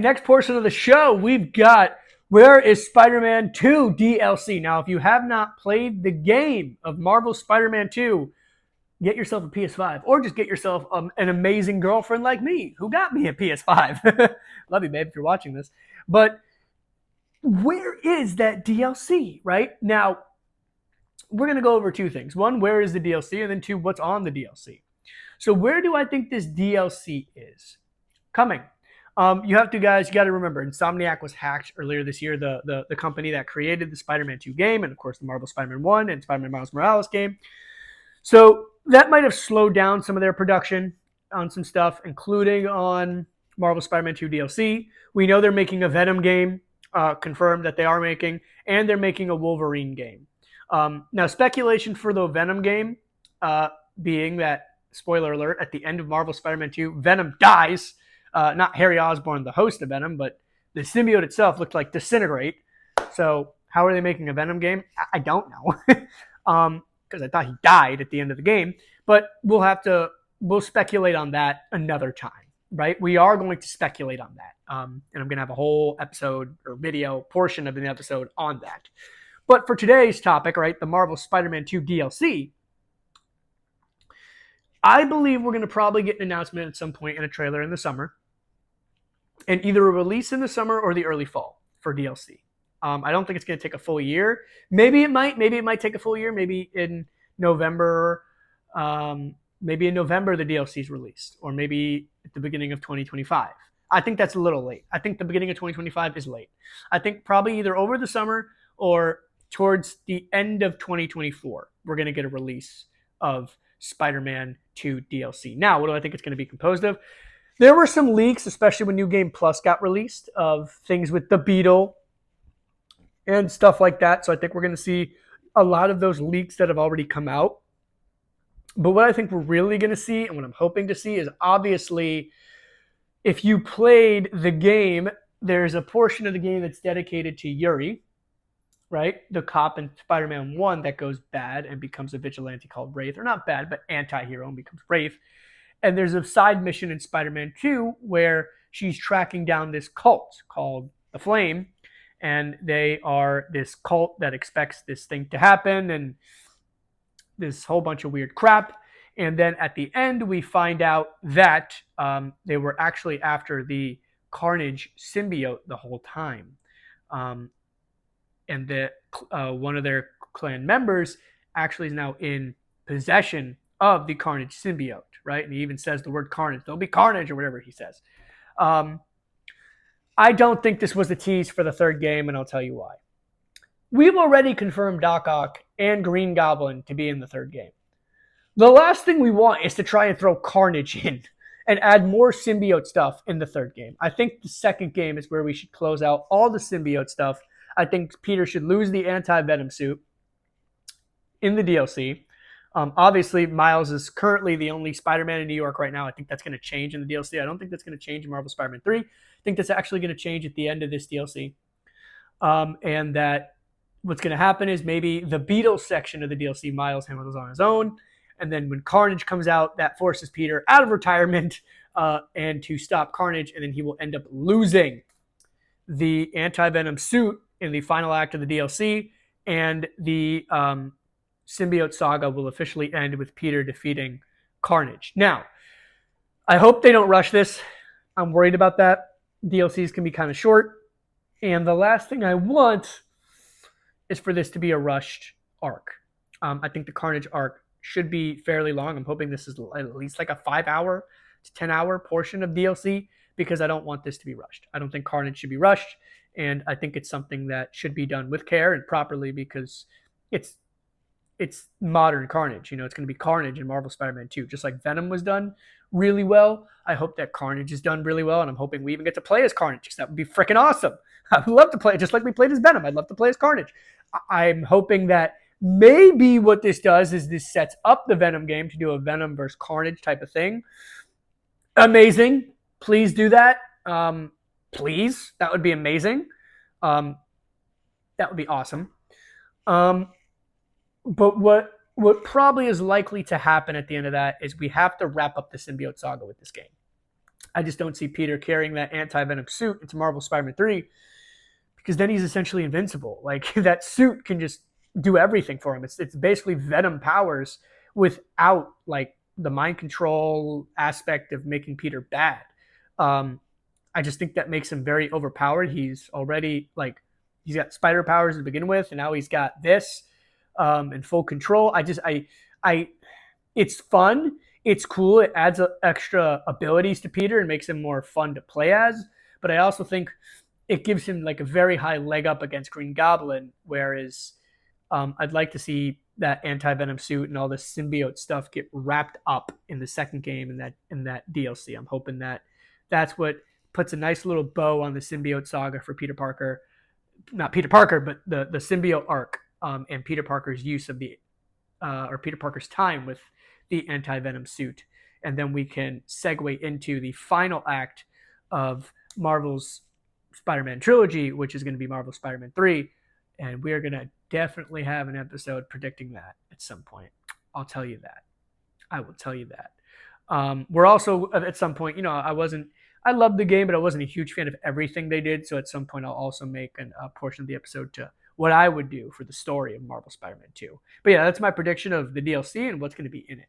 next portion of the show, we've got Where is Spider-Man 2 DLC. Now, if you have not played the game of Marvel Spider-Man 2, get yourself a PS5 or just get yourself an amazing girlfriend like me who got me a PS5. Love you, babe, if you're watching this. But where is that DLC, right? Now, we're going to go over two things. One, where is the DLC? And then two, what's on the DLC? So where do I think this DLC is? Coming. You have to, guys, you got to remember, Insomniac was hacked earlier this year, the company that created the Spider-Man 2 game and, of course, the Marvel Spider-Man 1 and Spider-Man Miles Morales game. So that might have slowed down some of their production on some stuff, including on Marvel Spider-Man 2 DLC. We know they're making a Venom game, confirmed that they are making, and they're making a Wolverine game. Now, speculation for the Venom game being that, spoiler alert, at the end of Marvel Spider-Man 2, Venom dies. Not Harry Osborn, the host of Venom, but the symbiote itself looked like disintegrate. So how are they making a Venom game? I don't know. Because I thought he died at the end of the game. But we'll speculate on that another time, right? We are going to speculate on that. And I'm going to have a whole episode or video portion of an episode on that. But for today's topic, right, the Marvel Spider-Man 2 DLC, I believe we're going to probably get an announcement at some point in a trailer in the summer, and either a release in the summer or the early fall for DLC. I don't think it's going to take a full year. Maybe it might take a full year. Maybe in November. Maybe in November the DLC is released, or maybe at the beginning of 2025. I think that's a little late. I think the beginning of 2025 is late. I think probably either over the summer or towards the end of 2024, we're going to get a release of Spider-Man 2 DLC. Now, what do I think it's going to be composed of? There were some leaks, especially when New Game Plus got released, of things with the Beetle and stuff like that. So I think we're going to see a lot of those leaks that have already come out. But what I think we're really going to see, and what I'm hoping to see, is obviously, if you played the game, there's a portion of the game that's dedicated to Yuri, right? The cop in Spider-Man 1 that goes bad and becomes a vigilante called Wraith. Or not bad, but anti-hero and becomes Wraith. And there's a side mission in Spider-Man 2 where she's tracking down this cult called The Flame. And they are this cult that expects this thing to happen and this whole bunch of weird crap. And then at the end, we find out that they were actually after the Carnage symbiote the whole time. And that one of their clan members actually is now in possession of the Carnage symbiote, right? And he even says the word Carnage. There'll be Carnage or whatever he says. I don't think this was a tease for the third game, and I'll tell you why. We've already confirmed Doc Ock and Green Goblin to be in the third game. The last thing we want is to try and throw Carnage in and add more symbiote stuff in the third game. I think the second game is where we should close out all the symbiote stuff. I think Peter should lose the anti-Venom suit in the DLC. Obviously, Miles is currently the only Spider-Man in New York right now. I think that's going to change in the DLC. I don't think that's going to change in Marvel Spider-Man 3. I think that's actually going to change at the end of this DLC. And that what's going to happen is maybe the Beetle section of the DLC, Miles handles on his own. And then when Carnage comes out, that forces Peter out of retirement and to stop Carnage. And then he will end up losing the anti-Venom suit in the final act of the DLC. And the symbiote saga will officially end with Peter defeating Carnage. Now, I hope they don't rush this. I'm worried about that. DLCs can be kind of short. And the last thing I want is for this to be a rushed arc. I think the Carnage arc should be fairly long. I'm hoping this is at least like a 5-hour to 10-hour portion of DLC because I don't want this to be rushed. I don't think Carnage should be rushed. And I think it's something that should be done with care and properly because it's modern Carnage. You know, it's going to be Carnage in Marvel Spider-Man 2, just like Venom was done really well. I hope that Carnage is done really well, and I'm hoping we even get to play as Carnage because that would be freaking awesome. I would love to play it just like we played as Venom. I'd love to play as Carnage. I'm hoping that maybe what this does is this sets up the Venom game to do a Venom versus Carnage type of thing. Amazing. Please do that. Please. That would be amazing. That would be awesome. But what probably is likely to happen at the end of that is we have to wrap up the symbiote saga with this game. I just don't see Peter carrying that anti-venom suit into Marvel Spider-Man 3 because then he's essentially invincible. Like that suit can just do everything for him. It's basically Venom powers without like the mind control aspect of making Peter bad. Um, I just think that makes him very overpowered. He's already like he's got spider powers to begin with, and now he's got this in full control. I it's fun. It's cool. It adds extra abilities to Peter and makes him more fun to play as. But I also think it gives him like a very high leg up against Green Goblin. Whereas I'd like to see that anti venom suit and all this symbiote stuff get wrapped up in the second game in that DLC. I'm hoping that that's what puts a nice little bow on the symbiote saga for Peter Parker. Not Peter Parker, but the symbiote arc and Peter Parker's use of the or Peter Parker's time with the anti-venom suit. And then we can segue into the final act of Marvel's Spider-Man trilogy, which is going to be Marvel Spider-Man 3. And we are going to definitely have an episode predicting that at some point. I'll tell you that. I will tell you that. We're also at some point, I loved the game, but I wasn't a huge fan of everything they did. So at some point, I'll also make a portion of the episode to what I would do for the story of Marvel Spider-Man 2. But yeah, that's my prediction of the DLC and what's going to be in it.